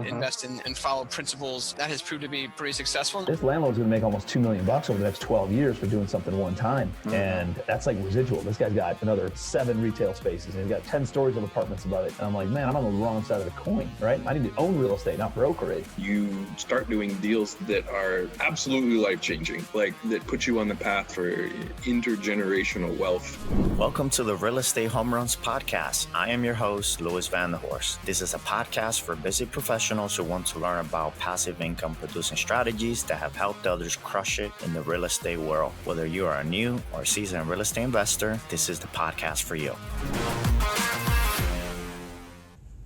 invest in and follow principles. That has proved to be pretty successful. This landlord's gonna make almost $2 million over the next 12 years for doing something one time. And that's like residual. This guy's got another 7 retail spaces and he's got 10 stories of apartments above it. And I'm like, man, I'm on the wrong side of the coin, right? I need to own real estate, not broker it. You start doing deals that are absolutely life-changing, like that put you on the path for intergenerational wealth. Welcome to the Real Estate HomeRuns podcast. I am your host, Louis Van der Horst. This is a podcast for busy professionals who want to learn about passive income producing strategies that have helped others crush it in the real estate world. Whether you are a new or seasoned real estate investor, this is the podcast for you.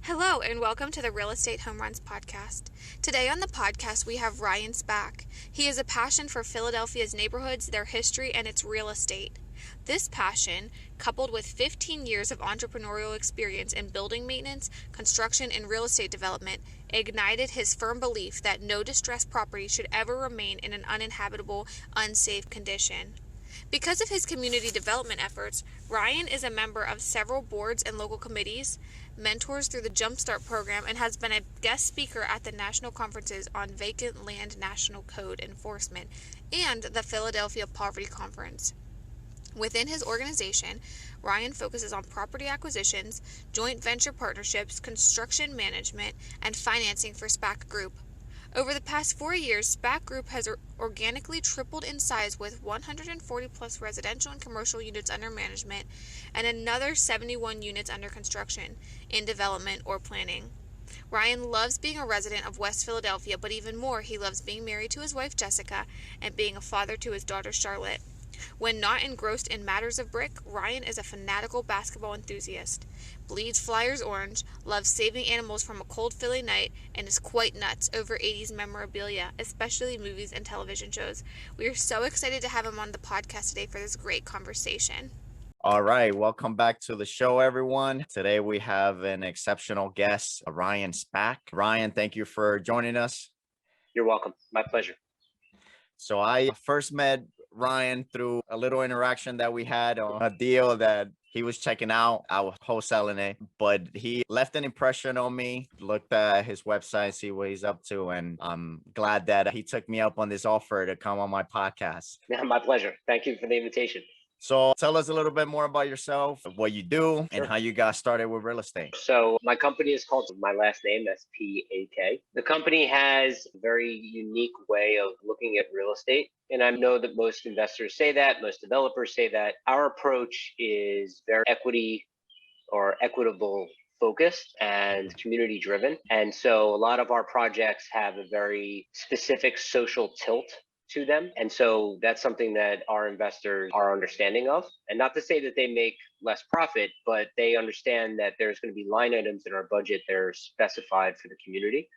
Hello and welcome to the Real Estate HomeRuns podcast. Today on the podcast we have Ryan Spak. He has a passion for Philadelphia's neighborhoods, their history, and its real estate. This passion, coupled with 15 years of entrepreneurial experience in building maintenance, construction, and real estate development, ignited his firm belief that no distressed property should ever remain in an uninhabitable, unsafe condition. Because of his community development efforts, Ryan is a member of several boards and local committees, mentors through the JumpStart program, and has been a guest speaker at the national conferences on vacant land national code enforcement and the Philadelphia Poverty Conference. Within his organization, Ryan focuses on property acquisitions, joint venture partnerships, construction management, and financing for Spak Group. Over the past 4 years, Spak Group has organically tripled in size with 140 plus residential and commercial units under management and another 71 units under construction, in development or planning. Ryan loves being a resident of West Philadelphia, but even more, he loves being married to his wife Jessica and being a father to his daughter Charlotte. When not engrossed in matters of brick, Ryan is a fanatical basketball enthusiast, bleeds Flyers orange, loves saving animals from a cold Philly night, and is quite nuts over 80s memorabilia, especially movies and television shows. We are so excited to have him on the podcast today for this great conversation. All right, welcome back to the show, everyone. Today we have an exceptional guest, Ryan Spak. Ryan, thank you for joining us. You're welcome. My pleasure. So I first met Ryan through a little interaction that we had on a deal that he was checking out. I was wholesaling it, but he left an impression on me, looked at his website, see what he's up to. And I'm glad that he took me up on this offer to come on my podcast. Yeah, my pleasure. Thank you for the invitation. So tell us a little bit more about yourself, what you do, and Sure. how you got started with real estate. So my company is called my last name, Spak. The company has a very unique way of looking at real estate. And I know that most investors say that, most developers say that. Our approach is very equity or equitable focused and community driven. And so a lot of our projects have a very specific social tilt to them. And so that's something that our investors are understanding of. And not to say that they make less profit, but they understand that there's going to be line items in our budget that are specified for the community.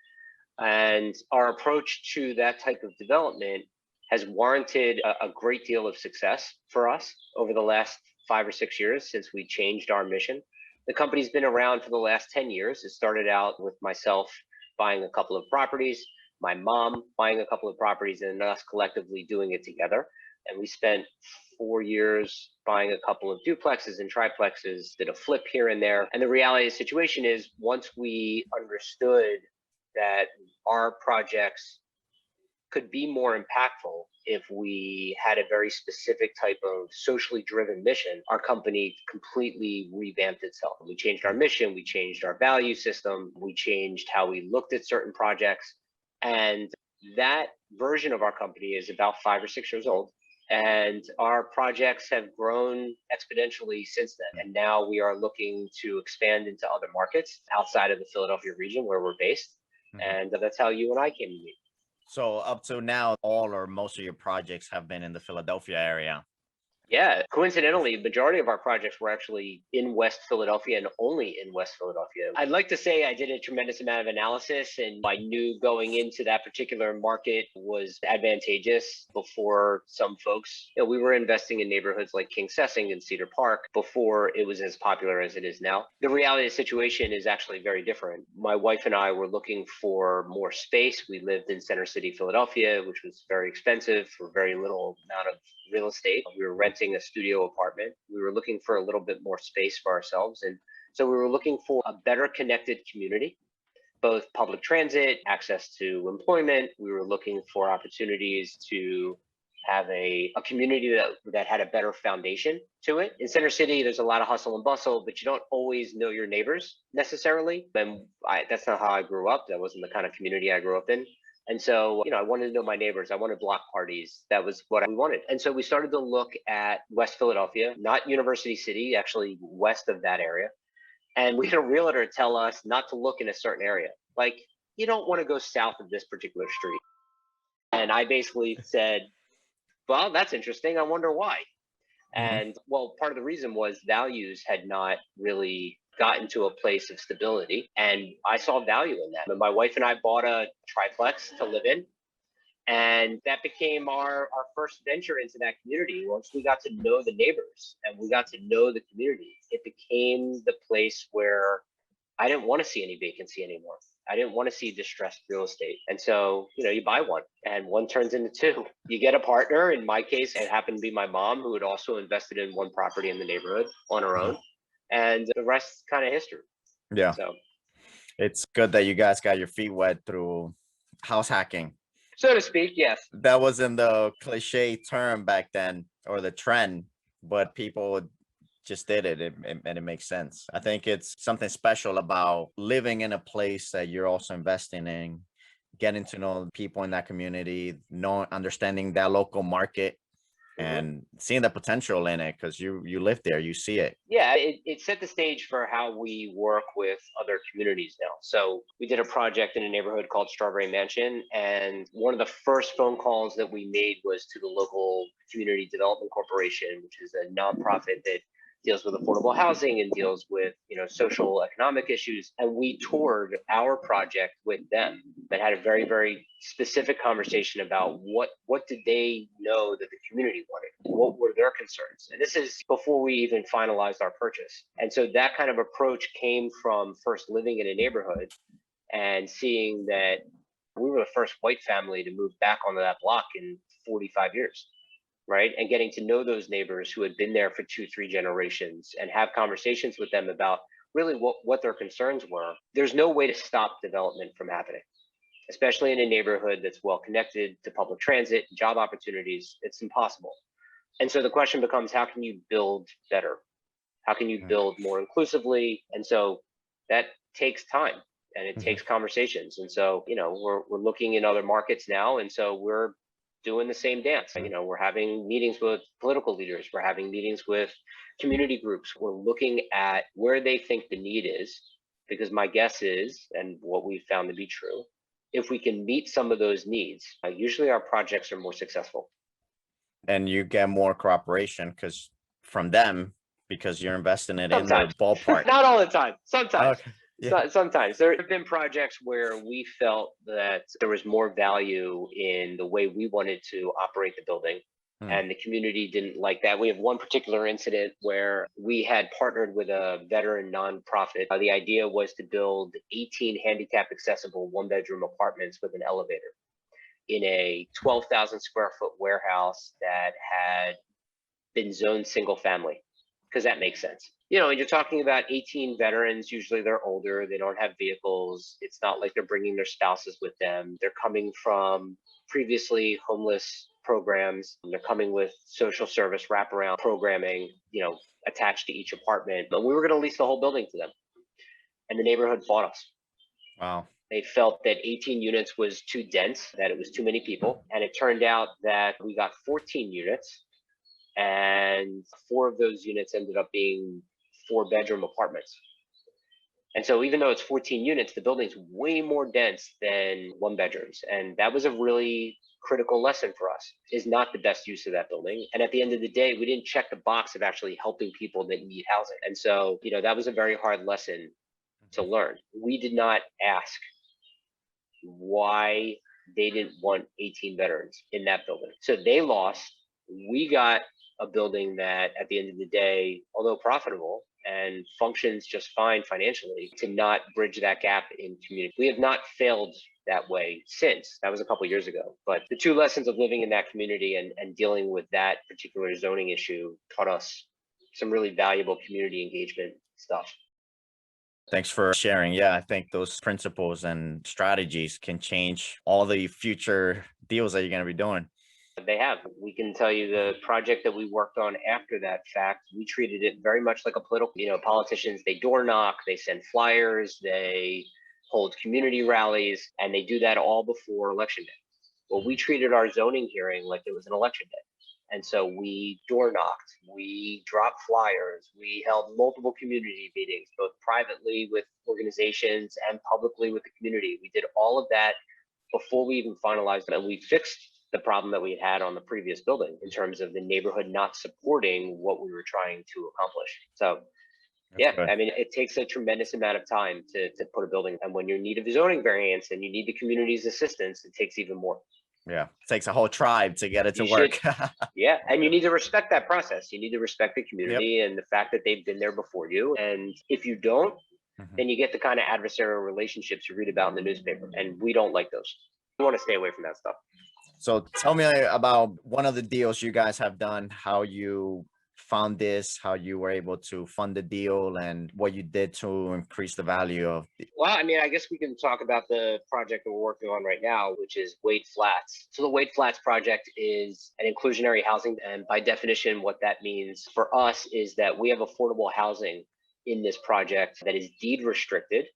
And our approach to that type of development has warranted a great deal of success for us over the last 5 or 6 years since we changed our mission. The company's been around for the last 10 years. It started out with myself buying a couple of properties, my mom buying a couple of properties, and us collectively doing it together. And we spent 4 years buying a couple of duplexes and triplexes, did a flip here and there. And the reality of the situation is, once we understood that our projects could be more impactful if we had a very specific type of socially driven mission, our company completely revamped itself. We changed our mission, we changed our value system, we changed how we looked at certain projects. And that version of our company is about 5 or 6 years old. And our projects have grown exponentially since then. And now we are looking to expand into other markets outside of the Philadelphia region where we're based. And that's how you and I came to meet. So up to now, all or most of your projects have been in the Philadelphia area. Yeah, coincidentally, the majority of our projects were actually in West Philadelphia and only in West Philadelphia. I'd like to say I did a tremendous amount of analysis, and I knew going into that particular market was advantageous before some folks. We were investing in neighborhoods like King Sessing and Cedar Park before it was as popular as it is now. The reality of the situation is actually very different. My wife and I were looking for more space. We lived in Center City, Philadelphia, which was very expensive for very little amount of real estate. We were renting a studio apartment. We were looking for a little bit more space for ourselves. And so we were looking for a better connected community both public transit, access to employment. We were looking for opportunities to have a community that had a better foundation to it. In Center City, there's a lot of hustle and bustle, but you don't always know your neighbors necessarily. And that's not how I grew up. That wasn't the kind of community I grew up in. And so, I wanted to know my neighbors. I wanted block parties. That was what we wanted. And so we started to look at West Philadelphia, not University City, actually west of that area. And we had a realtor tell us not to look in a certain area. Like, you don't want to go south of this particular street. And I basically said, well, that's interesting. I wonder why. And well, part of the reason was values had not really gotten to a place of stability. And I saw value in that. And my wife and I bought a triplex to live in. And that became our first venture into that community. Once we got to know the neighbors and we got to know the community, it became the place where I didn't want to see any vacancy anymore. I didn't want to see distressed real estate. And so, you buy one and one turns into two. You get a partner. In my case, it happened to be my mom, who had also invested in one property in the neighborhood on her own. And the rest kind of history. Yeah. So it's good that you guys got your feet wet through house hacking, so to speak. Yes. That wasn't the cliche term back then or the trend, but people just did it, and it makes sense. I think it's something special about living in a place that you're also investing in, getting to know people in that community, understanding that local market, and seeing the potential in it, because you live there, you see it. Yeah, it set the stage for how we work with other communities now. So we did a project in a neighborhood called Strawberry Mansion, and one of the first phone calls that we made was to the local Community Development Corporation, which is a nonprofit that deals with affordable housing and deals with social economic issues. And we toured our project with them and had a very, very specific conversation about what did they know that the community wanted, what were their concerns. And this is before we even finalized our purchase. And so that kind of approach came from first living in a neighborhood and seeing that we were the first white family to move back onto that block in 45 years. Right. And getting to know those neighbors who had been there for 2-3 generations and have conversations with them about really what their concerns were. There's no way to stop development from happening, especially in a neighborhood that's well connected to public transit, job opportunities. It's impossible. And so the question becomes, how can you build better? How can you build more inclusively? And so that takes time and it takes conversations. And so, we're looking in other markets now. And so we're doing the same dance. We're having meetings with political leaders. We're having meetings with community groups. We're looking at where they think the need is, because my guess is, and what we've found to be true, if we can meet some of those needs, usually our projects are more successful. And you get more cooperation from them because you're investing it Sometimes. in the ballpark. Not all the time. Sometimes. Okay. Yeah. Sometimes there have been projects where we felt that there was more value in the way we wanted to operate the building, and the community didn't like that. We have one particular incident where we had partnered with a veteran nonprofit. The idea was to build 18 handicap accessible 1-bedroom apartments with an elevator in a 12,000 square foot warehouse that had been zoned single family, because that makes sense. And you're talking about 18 veterans. Usually they're older. They don't have vehicles. It's not like they're bringing their spouses with them. They're coming from previously homeless programs. They're coming with social service wraparound programming, attached to each apartment. But we were going to lease the whole building to them. And the neighborhood fought us. Wow. They felt that 18 units was too dense, that it was too many people. And it turned out that we got 14 units. And 4 of those units ended up being 4-bedroom apartments. And so even though it's 14 units, the building's way more dense than 1-bedrooms. And that was a really critical lesson for us, is not the best use of that building. And at the end of the day, we didn't check the box of actually helping people that need housing. And so, that was a very hard lesson to learn. We did not ask why they didn't want 18 veterans in that building. So they lost. We got a building that at the end of the day, although profitable and functions just fine financially, to not bridge that gap in community. We have not failed that way since. That was a couple of years ago. But the 2 lessons of living in that community and dealing with that particular zoning issue taught us some really valuable community engagement stuff. Thanks for sharing. Yeah, I think those principles and strategies can change all the future deals that you're going to be doing. They have. We can tell you the project that we worked on after that fact, we treated it very much like a political, politicians, they door knock, they send flyers, they hold community rallies, and they do that all before election day. Well, we treated our zoning hearing like it was an election day. And so we door knocked, we dropped flyers, we held multiple community meetings, both privately with organizations and publicly with the community. We did all of that before we even finalized it, and we fixed the problem that we had on the previous building in terms of the neighborhood not supporting what we were trying to accomplish. So yeah, I mean, it takes a tremendous amount of time to put a building, and when you're in need of a zoning variance and you need the community's assistance, it takes even more. Yeah, it takes a whole tribe to get it to work. Yeah, and you need to respect that process. You need to respect the community and the fact that they've been there before you. And if you don't, then you get the kind of adversarial relationships you read about in the newspaper, and we don't like those. We want to stay away from that stuff. So tell me about one of the deals you guys have done, how you found this, how you were able to fund the deal, and what you did to increase the value of it. Well, I mean, I guess we can talk about the project that we're working on right now, which is Wade Flats. So the Wade Flats project is an inclusionary housing. And by definition, what that means for us is that we have affordable housing in this project that is deed restricted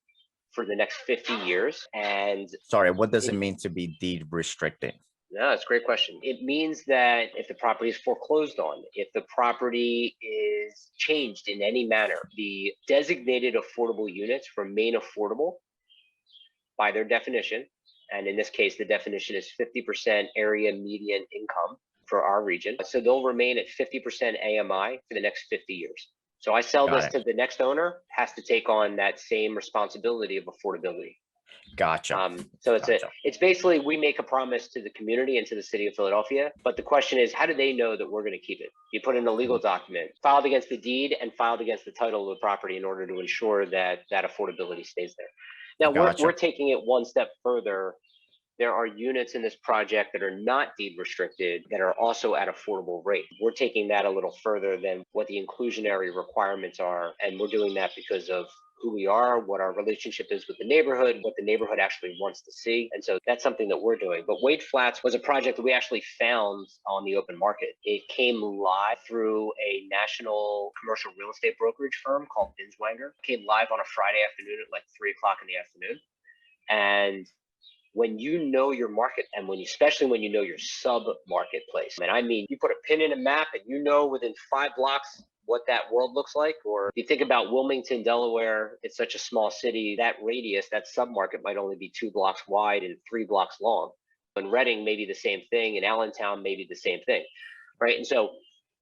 for the next 50 years. And sorry, what does it mean to be deed restricted? No, that's a great question. It means that if the property is foreclosed on, if the property is changed in any manner, the designated affordable units remain affordable by their definition. And in this case, the definition is 50% area median income for our region. So they'll remain at 50% AMI for the next 50 years. So I sell this to the next owner, has to take on that same responsibility of affordability. Gotcha. So it's basically, we make a promise to the community and to the city of Philadelphia, but the question is, how do they know that we're going to keep it? You put in a legal document filed against the deed and filed against the title of the property in order to ensure that that affordability stays there. Now we're taking it one step further. There are units in this project that are not deed restricted that are also at affordable rate. We're taking that a little further than what the inclusionary requirements are, and we're doing that because of who we are, what our relationship is with the neighborhood, what the neighborhood actually wants to see. And so that's something that we're doing. But Wade Flats was a project that we actually found on the open market. It came live through a national commercial real estate brokerage firm called Binswanger. It came live on a Friday afternoon at like 3 o'clock in the afternoon. And when you know your market, and especially when you know your sub marketplace, and I mean, you put a pin in a map and you know within 5 blocks what that world looks like. Or if you think about Wilmington, Delaware, it's such a small city, that radius, that submarket might only be 2 blocks wide and 3 blocks long. In Reading, maybe the same thing. In Allentown, maybe the same thing, right? And so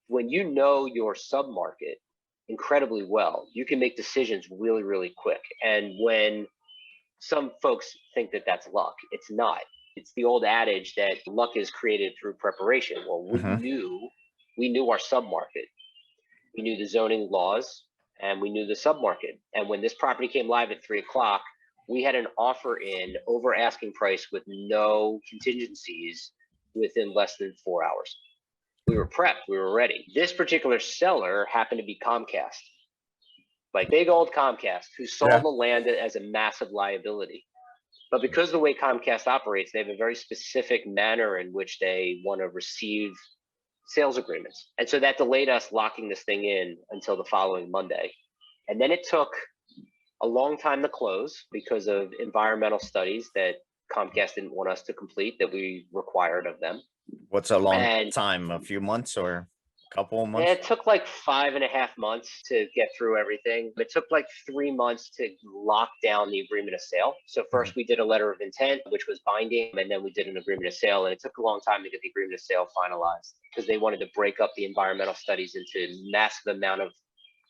when you know your submarket incredibly well, you can make decisions really, really quick. And when some folks think that that's luck, it's not. It's the old adage that luck is created through preparation. Well, we knew our submarket. We knew the zoning laws, and we knew the submarket. And when this property came live at 3 o'clock, we had an offer in over asking price with no contingencies within less than 4 hours. We were prepped, we were ready. This particular seller happened to be Comcast, like big old Comcast, who saw the land as a massive liability. But because of the way Comcast operates, they have a very specific manner in which they want to receive sales agreements. And so that delayed us locking this thing in until the following Monday. And then it took a long time to close because of environmental studies that Comcast didn't want us to complete that we required of them. What's a long time? A few months or a couple of months? Yeah, it took like 5.5 months to get through everything. It took like 3 months to lock down the agreement of sale. So first we did a letter of intent, which was binding, and then we did an agreement of sale. And it took a long time to get the agreement of sale finalized because they wanted to break up the environmental studies into massive amount of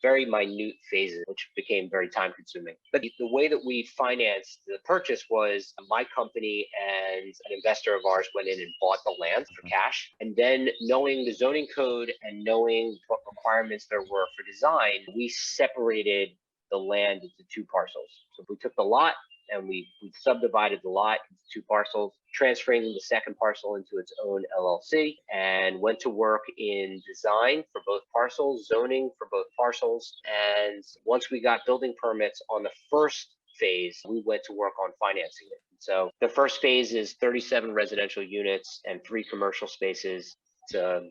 very minute phases, which became very time consuming. But the way that we financed the purchase was my company and an investor of ours went in and bought the land for cash. And then knowing the zoning code and knowing what requirements there were for design, we separated the land into 2 parcels. So we took the lot and we subdivided the lot into 2 parcels, transferring the second parcel into its own LLC, and went to work in design for both parcels, zoning for both parcels. And once we got building permits on the first phase, we went to work on financing it. So the first phase is 37 residential units and 3 commercial spaces. It's a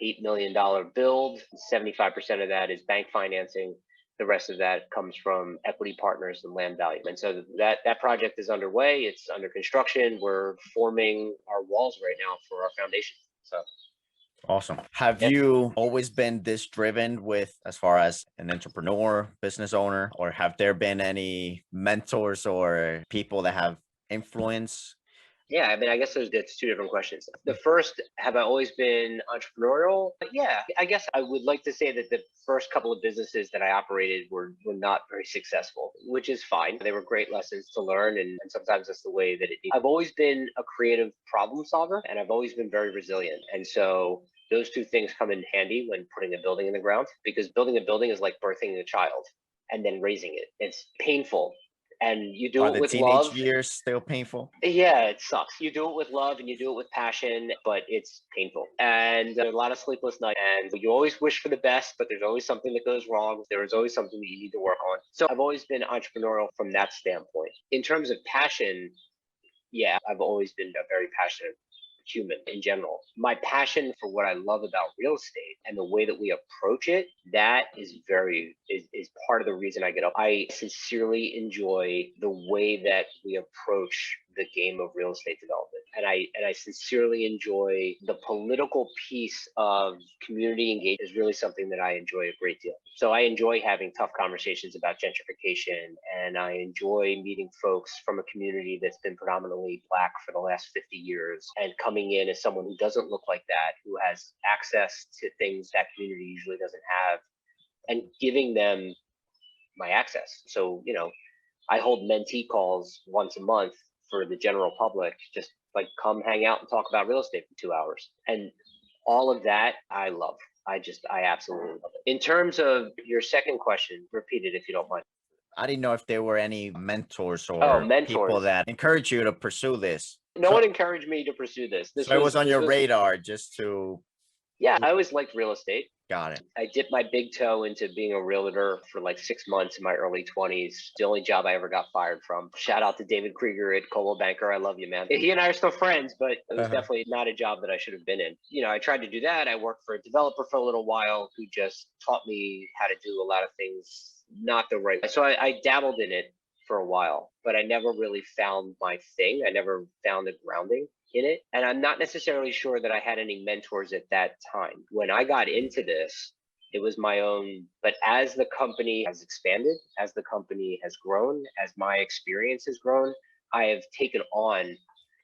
$8 million build. 75% of that is bank financing. The rest of that comes from equity partners and land value. And so that project is underway. It's under construction. We're forming our walls right now for our foundation. So awesome. Have you always been this driven with as far as an entrepreneur, business owner, or have there been any mentors or people that have influence? Yeah, I mean, I guess that's 2 different questions. The first, have I always been entrepreneurial? Yeah, I guess I would like to say that the first couple of businesses that I operated were not very successful, which is fine. They were great lessons to learn, and sometimes that's the way that it is. I've always been a creative problem solver, and I've always been very resilient. And so those 2 things come in handy when putting a building in the ground, because building a building is like birthing a child and then raising it. It's painful. And you do it with love. Teenage years still painful? Yeah, it sucks. You do it with love and you do it with passion, but it's painful. And a lot of sleepless nights. And you always wish for the best, but there's always something that goes wrong. There is always something that you need to work on. So I've always been entrepreneurial from that standpoint. In terms of passion, yeah, I've always been a very passionate human in general. My passion for what I love about real estate and the way that we approach it, that is part of the reason I get up. I sincerely enjoy the way that we approach the game of real estate development. And I sincerely enjoy the political piece of community engagement is really something that I enjoy a great deal. So I enjoy having tough conversations about gentrification, and I enjoy meeting folks from a community that's been predominantly Black for the last 50 years and coming in as someone who doesn't look like that, who has access to things that community usually doesn't have, and giving them my access. So, I hold mentee calls once a month for the general public, just like come hang out and talk about real estate for 2 hours. And all of that, I love. I absolutely love it. In terms of your second question, repeat it if you don't mind. I didn't know if there were any mentors or people that encourage you to pursue this. No one encouraged me to pursue this. So it was on your radar just to... Yeah, I always liked real estate. Got it. I dipped my big toe into being a realtor for like 6 months in my early 20s. The only job I ever got fired from. Shout out to David Krieger at Coldwell Banker. I love you, man. He and I are still friends, but it was definitely not a job that I should have been in. I tried to do that. I worked for a developer for a little while who just taught me how to do a lot of things not the right way. So I dabbled in it for a while, but I never really found my thing. I never found a grounding in it. And I'm not necessarily sure that I had any mentors at that time. When I got into this, it was my own, but as the company has expanded, as the company has grown, as my experience has grown, I have taken on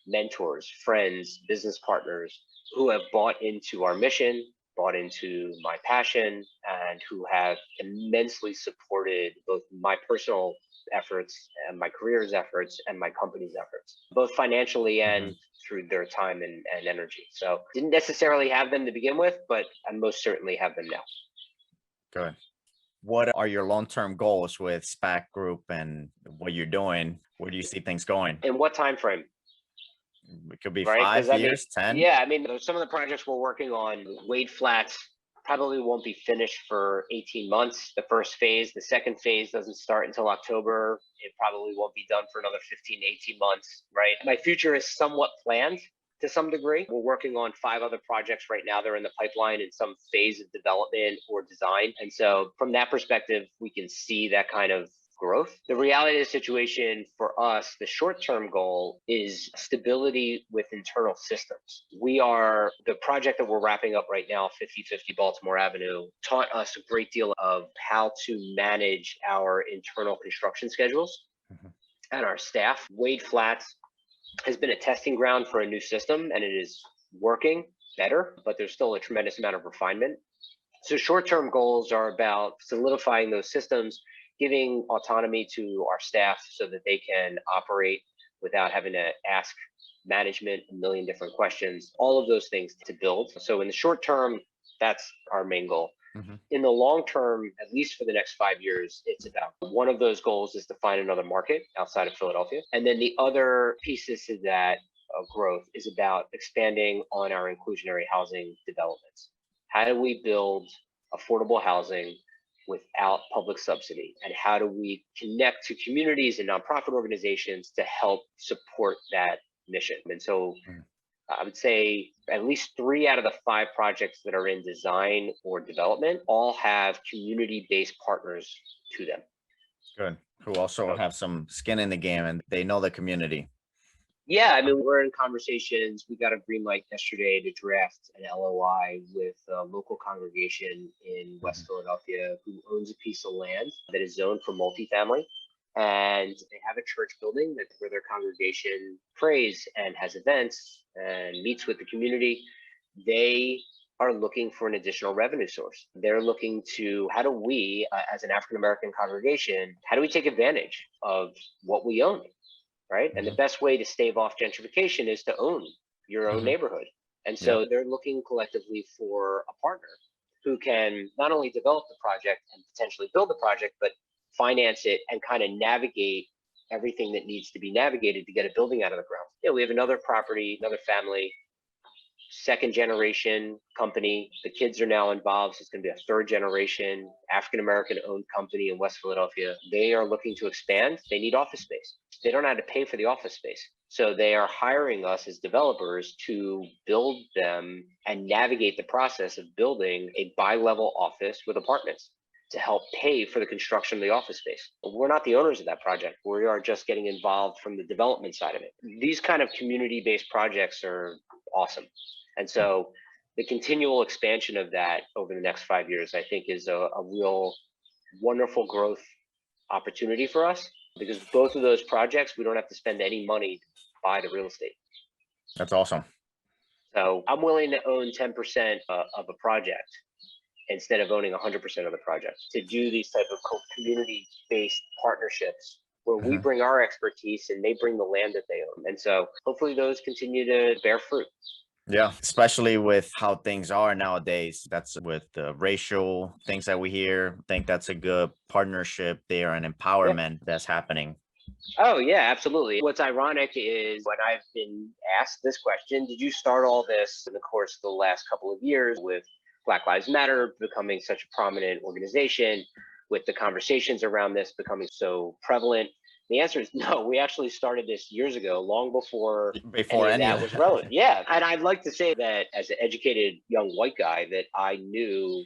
mentors, friends, business partners who have bought into our mission, bought into my passion, and who have immensely supported both my personal efforts and my career's efforts and my company's efforts, both financially and through their time and energy. So didn't necessarily have them to begin with, but I most certainly have them now. Good. What are your long-term goals with Spak Group and what you're doing? Where do you see things going? In what time frame? It could be 5 years, 10. Yeah, I mean, some of the projects we're working on, Wade Flats probably won't be finished for 18 months. The first phase, the second phase doesn't start until October. It probably won't be done for another 15, 18 months, right? My future is somewhat planned to some degree. We're working on 5 other projects right now. They're in the pipeline in some phase of development or design. And so from that perspective, we can see that kind of growth. The reality of the situation for us, the short-term goal is stability with internal systems. The project that we're wrapping up right now, 5050 Baltimore Avenue, taught us a great deal of how to manage our internal construction schedules and our staff. Wade Flats has been a testing ground for a new system, and it is working better, but there's still a tremendous amount of refinement. So short-term goals are about solidifying those systems, giving autonomy to our staff so that they can operate without having to ask management a million different questions, all of those things to build. So in the short term, that's our main goal. In the long term, at least for the next 5 years, it's about One of those goals is to find another market outside of Philadelphia. And then the other pieces to that growth is about expanding on our inclusionary housing developments. How do we build affordable housing without public subsidy? And how do we connect to communities and nonprofit organizations to help support that mission? And so I would say at least 3 out of the 5 projects that are in design or development all have community-based partners to them. Good. Who also have some skin in the game and they know the community. Yeah, I mean, we're in conversations. We got a green light yesterday to draft an LOI with a local congregation in West Philadelphia who owns a piece of land that is zoned for multifamily. And they have a church building where their congregation prays and has events and meets with the community. They are looking for an additional revenue source. They're looking to, how do we, as an African-American congregation, how do we take advantage of what we own, right? And the best way to stave off gentrification is to own your own neighborhood. And so they're looking collectively for a partner who can not only develop the project and potentially build the project, but finance it and kind of navigate everything that needs to be navigated to get a building out of the ground. Yeah, we have another property, another family, second generation company. The kids are now involved. So it's going to be a third generation African-American owned company in West Philadelphia. They are looking to expand. They need office space. They don't know how to pay for the office space. So they are hiring us as developers to build them and navigate the process of building a bi-level office with apartments to help pay for the construction of the office space. We're not the owners of that project. We are just getting involved from the development side of it. These kind of community-based projects are awesome. And so the continual expansion of that over the next 5 years, I think, is a real wonderful growth opportunity for us, because both of those projects, we don't have to spend any money to buy the real estate. That's awesome. So I'm willing to own 10% of a project instead of owning 100% of the project, to do these type of community-based partnerships where we bring our expertise and they bring the land that they own. And so hopefully those continue to bear fruit. Yeah, especially with how things are nowadays. That's with the racial things that we hear. I think that's a good partnership there and empowerment that's happening. Oh, yeah, absolutely. What's ironic is when I've been asked this question, did you start all this in the course of the last couple of years with Black Lives Matter becoming such a prominent organization, with the conversations around this becoming so prevalent? The answer is no. We actually started this years ago, long before any of that was relevant. Yeah. And I'd like to say that as an educated young white guy, that I knew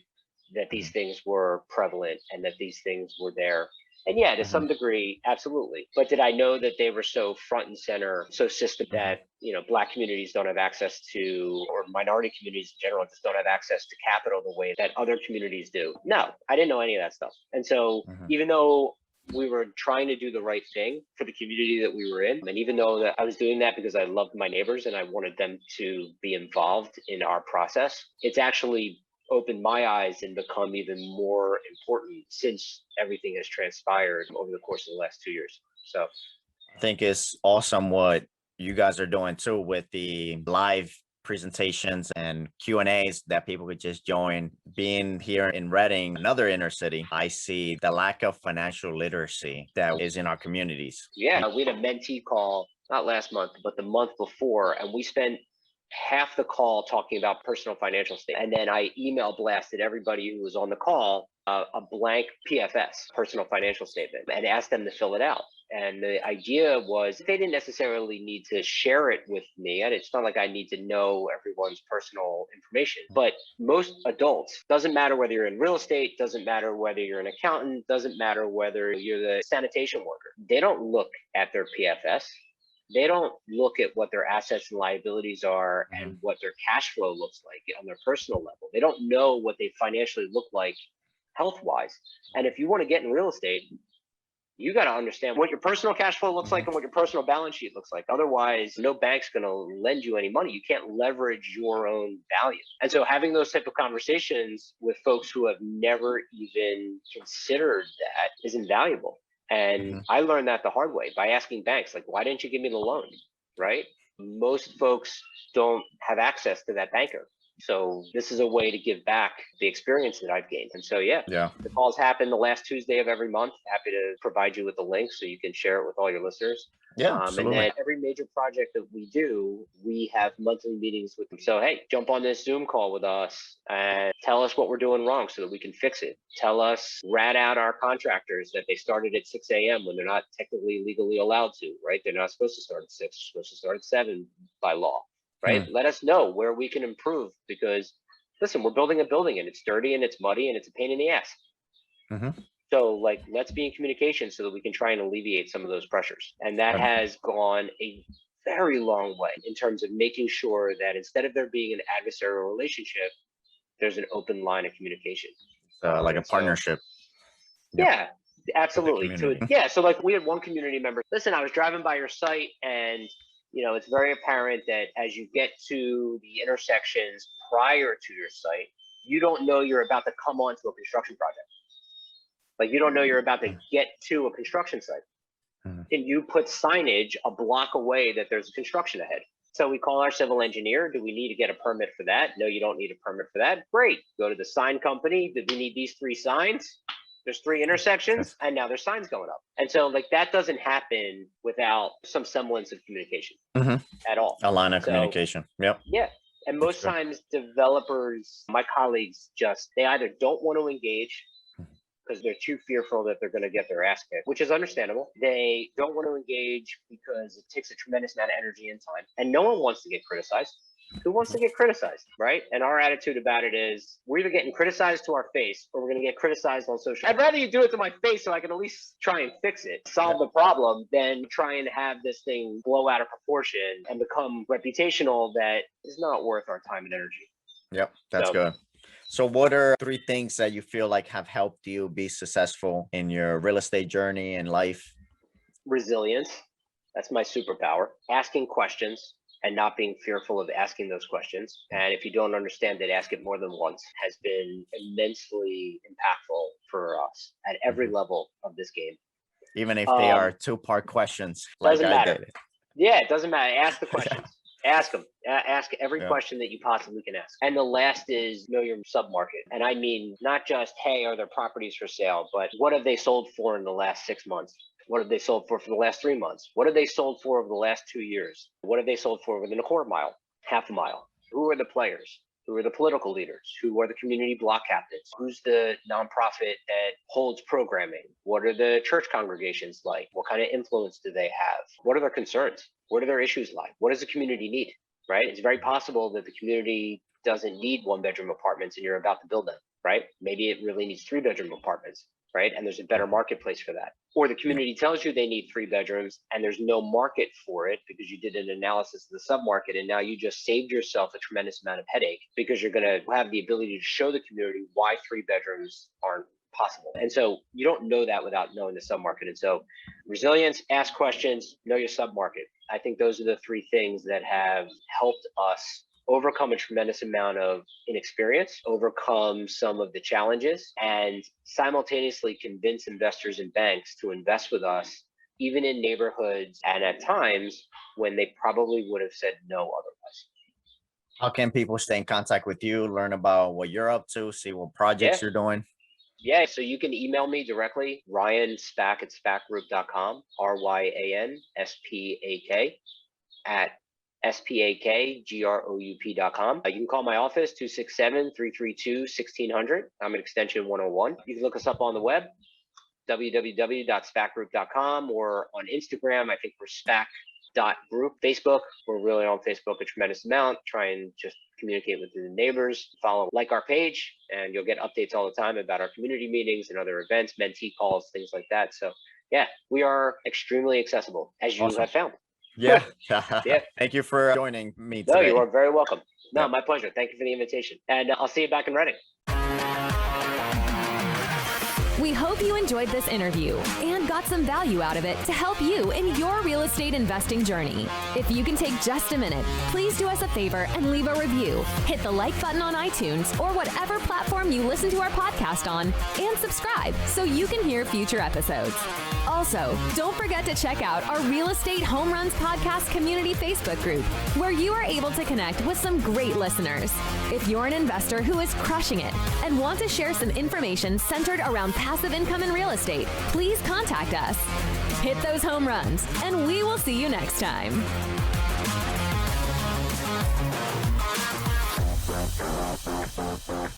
that these things were prevalent and that these things were there. And yeah, to some degree, absolutely. But did I know that they were so front and center, so system that, Black communities don't have access to, or minority communities in general just don't have access to capital the way that other communities do? No, I didn't know any of that stuff. And so even though we were trying to do the right thing for the community that we were in, and even though that I was doing that because I loved my neighbors and I wanted them to be involved in our process, it's actually opened my eyes and become even more important since everything has transpired over the course of the last 2 years. So I think it's awesome what you guys are doing too with the live presentations and Q&As that people could just join. Being here in Reading, another inner city, I see the lack of financial literacy that is in our communities. Yeah, we had a mentee call, not last month, but the month before, and we spent half the call talking about personal financial statement. And then I email blasted everybody who was on the call a blank PFS, personal financial statement, and asked them to fill it out. And the idea was they didn't necessarily need to share it with me. And it's not like I need to know everyone's personal information. But most adults, doesn't matter whether you're in real estate, doesn't matter whether you're an accountant, doesn't matter whether you're the sanitation worker. They don't look at their PFS. They don't look at what their assets and liabilities are and what their cash flow looks like on their personal level. They don't know what they financially look like health-wise. And if you want to get in real estate, you got to understand what your personal cash flow looks like and what your personal balance sheet looks like. Otherwise, no bank's going to lend you any money. You can't leverage your own value. And so having those type of conversations with folks who have never even considered that is invaluable. And I learned that the hard way by asking banks, like, why didn't you give me the loan? Right? Most folks don't have access to that banker. So this is a way to give back the experience that I've gained. And so, Yeah. the calls happen the last Tuesday of every month. Happy to provide you with the link so you can share it with all your listeners. Yeah, And absolutely. then every major project that we do, we have monthly meetings with them. So, hey, jump on this Zoom call with us and tell us what we're doing wrong so that we can fix it. Tell us, rat out our contractors that they started at 6 a.m. when they're not technically legally allowed to, right? They're not supposed to start at 6, they're supposed to start at 7 by law, right? Let us know where we can improve because, listen, we're building a building and it's dirty and it's muddy and it's a pain in the ass. So like, let's be in communication so that we can try and alleviate some of those pressures. And that has gone a very long way in terms of making sure that instead of there being an adversarial relationship, there's an open line of communication. Like a partnership. Yeah, absolutely. community. So like we had one community member, listen, I was driving by your site and it's very apparent that as you get to the intersections prior to your site, you don't know you're about to come onto a construction project. Like you don't know you're about to get to a construction site. Can you put signage a block away that there's construction ahead? So we call our civil engineer. Do we need to get a permit for that? No, you don't need a permit for that. Great. Go to the sign company. Do we need these 3 signs? There's 3 intersections and now there's signs going up. And so like that doesn't happen without some semblance of communication at all. A line of communication. Yep. Yeah. And most times developers, my colleagues they either don't want to engage because they're too fearful that they're going to get their ass kicked, which is understandable. They don't want to engage because it takes a tremendous amount of energy and time. And no one wants to get criticized. Who wants to get criticized, right? And our attitude about it is we're either getting criticized to our face or we're going to get criticized on social. I'd rather you do it to my face so I can at least try and fix it, solve the problem, than try and have this thing blow out of proportion and become reputational that is not worth our time and energy. Yep, that's good. So what are 3 things that you feel like have helped you be successful in your real estate journey and life? Resilience. That's my superpower. Asking questions and not being fearful of asking those questions. And if you don't understand it, ask it more than once has been immensely impactful for us at every level of this game. Even if they are 2-part questions. Doesn't matter. Yeah, it doesn't matter. Ask the questions. Ask them. Ask every question that you possibly can ask. And the last is know your submarket. And I mean, not just, hey, are there properties for sale, but what have they sold for in the last 6 months? What have they sold for the last 3 months? What have they sold for over the last 2 years? What have they sold for within a quarter mile, half a mile? Who are the players? Who are the political leaders? Who are the community block captains? Who's the nonprofit that holds programming? What are the church congregations like? What kind of influence do they have? What are their concerns? Where do their issues lie? What does the community need, right? It's very possible that the community doesn't need 1-bedroom apartments and you're about to build them, right? Maybe it really needs 3-bedroom apartments, right? And there's a better marketplace for that. Or the community tells you they need 3 bedrooms and there's no market for it because you did an analysis of the submarket and now you just saved yourself a tremendous amount of headache because you're going to have the ability to show the community why 3 bedrooms aren't possible. And so you don't know that without knowing the submarket. And so resilience, ask questions, know your submarket. I think those are the 3 things that have helped us overcome a tremendous amount of inexperience, overcome some of the challenges, and simultaneously convince investors and banks to invest with us, even in neighborhoods and at times when they probably would have said no otherwise. How can people stay in contact with you, learn about what you're up to, see what projects you're doing? Yeah, so you can email me directly, Ryan Spak at spakgroup.com, RYANSPAK at spakgroup.com. You can call my office, 267-332-1600. I'm at extension 101. You can look us up on the web, www.spakgroup.com, or on Instagram, I think we're spak.group. Facebook, we're really on Facebook a tremendous amount. Try and just communicate with the neighbors, like our page, and you'll get updates all the time about our community meetings and other events, mentee calls, things like that. So yeah, we are extremely accessible, as you have found. Yeah. Yeah. Thank you for joining me today. No, you are very welcome. No, my pleasure. Thank you for the invitation. And I'll see you back in Reading. We hope you enjoyed this interview and got some value out of it to help you in your real estate investing journey. If you can take just a minute, please do us a favor and leave a review. Hit the like button on iTunes or whatever platform you listen to our podcast on, and subscribe so you can hear future episodes. Also, don't forget to check out our Real Estate Home Runs Podcast Community Facebook group, where you are able to connect with some great listeners. If you're an investor who is crushing it and want to share some information centered around passive income in real estate, please contact us. Hit those home runs, and we will see you next time.